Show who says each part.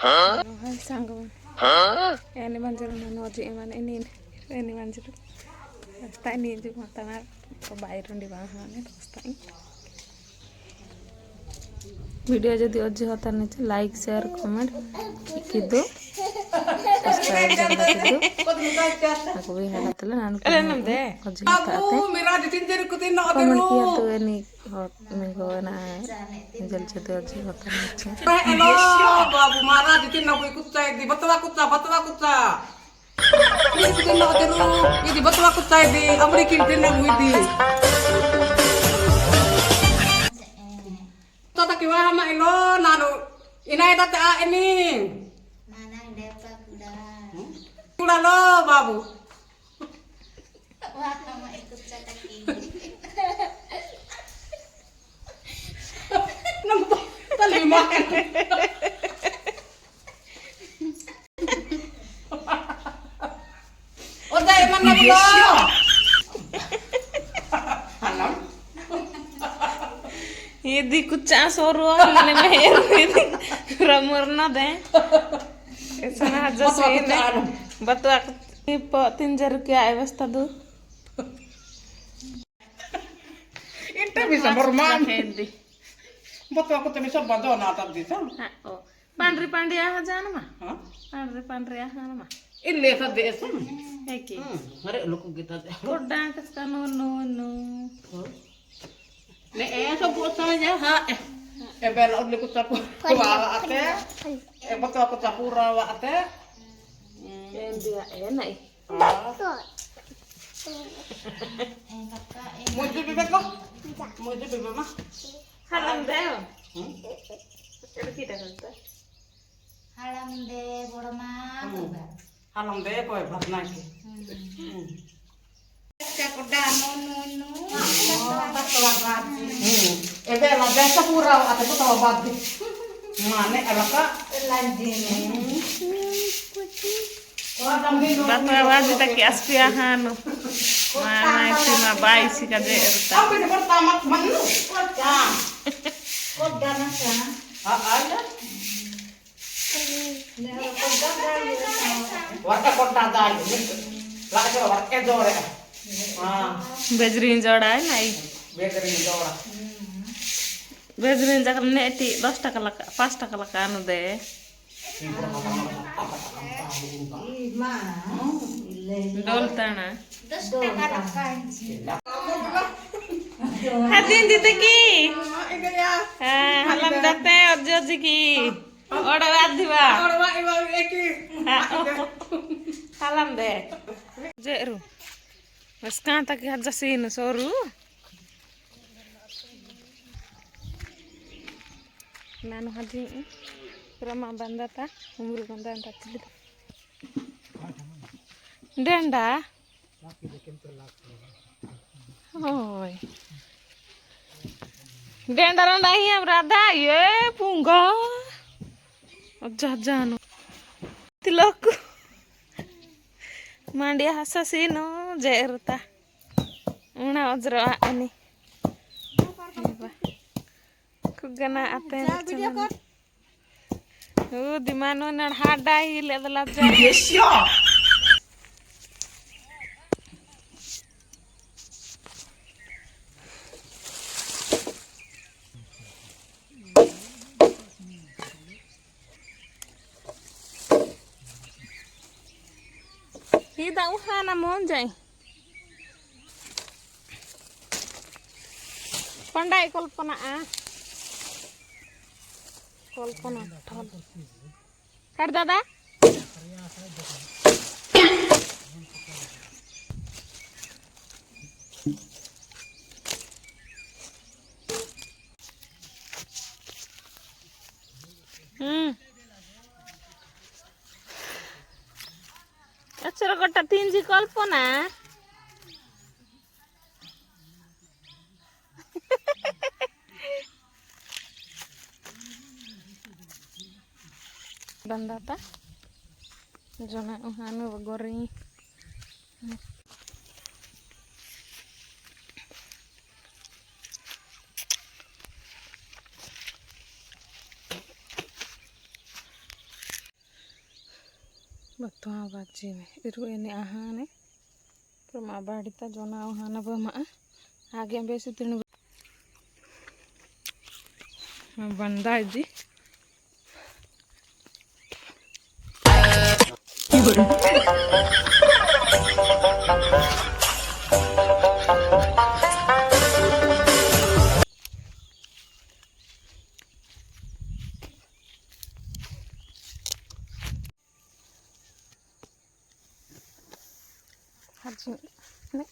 Speaker 1: Hai sanggup. Ini manjur noji iman ini manjur. Pasta ini juga makanan kebayar di bawah ini pasta ini. Video जदि अच्छी होता नहीं like share comment किदो subscribe जल्दी किदो aku भी है तले नानु के अच्छी होता है कमेंट किया तो नहीं को ना जल जदि अच्छी होता नहीं
Speaker 2: हेलो बाबू महाराज दिन ना कोई कुत्ता है बतवा कुत्ता दिन ना तेरू ये बतवा कुत्ता है अमेरिकी दिन ना हुई थी Tata kiwa sama ilo nanu inai tata ini
Speaker 3: Manang depak udah
Speaker 2: udah lo babu
Speaker 3: wah sama ikut cetak ini
Speaker 2: nampak tali makan udah iman lagi lo
Speaker 1: यदि कुछ सोरो मैंने मैं यदि रमरना दे ऐसा ना जैसे ने बतवा 3000 रुपया व्यवस्था दो
Speaker 2: itu bisa bermain
Speaker 1: खेती
Speaker 2: betul aku tuh bisa bantu anak bisa
Speaker 1: oh pandri ah जान मा pandri ah जान मा
Speaker 2: ini saja itu
Speaker 1: Eki
Speaker 2: hari lu kita
Speaker 1: koda kas no
Speaker 2: ne sebut saja ha bela udah ku capu wara ate betul aku capura wa ate
Speaker 1: dia enak
Speaker 2: mau itu bebek kok mau itu bebek mah
Speaker 1: halam deh itu kita kan
Speaker 3: halam de borma
Speaker 2: halam deh kau hebat lagi
Speaker 3: kuda no
Speaker 2: bela deh capura wa ate betul badi mana elaka
Speaker 1: Batu awas kita kias piahan, mana itu mah baik sih kaje erta.
Speaker 2: apa ini pertama mana
Speaker 3: kuda nasa
Speaker 2: ada warga kota tadi lah coba warga jore
Speaker 1: Bejrin joda है नहीं
Speaker 2: bakery जोड़ा
Speaker 1: Bejrin जगह नेटी 10 टका लगा 5 टका लगा नु दे डोलता ना हदीन दी की हां हलम दते अज्ज की ओड़ा वादिवा हलम दे जेरू बस कहां तक हज सीन सोरू ನಾನು ಹದಿ ಪ್ರಮ ಬಂದತ ಉಮ್ರು ಬಂದ ಅಂತ ಹಚ್ಚಲಿ ಡೆಂಡ ಓಯ್ ಡೆಂಡ ರಂಡ ಹಿಯಂ ರಾಧಾ ये पुंगा ಅಜ್ಜ ಅಜ್ಜಾನು ತಿಲಕ್ ಮಾಂಡಿಯ ಹಸಸಿನು ಜೇರುತ್ತಾ ಉಣ ಅಜ್ರ ಅನಿ Kugana aten chana. Di mana nan hada hile adalah jadi.
Speaker 2: Yes ya.
Speaker 1: Ida uhana monjai. Pandai kalpana कल्पना ठल कर दादा अच्छा गोटा 3 जी कल्पना Bandata zona uhanu goreng Betul baji nih. Iru ini aha nih. Rumah badita jona ahana bama. Age besi tinu. Bandaji. Haji nih.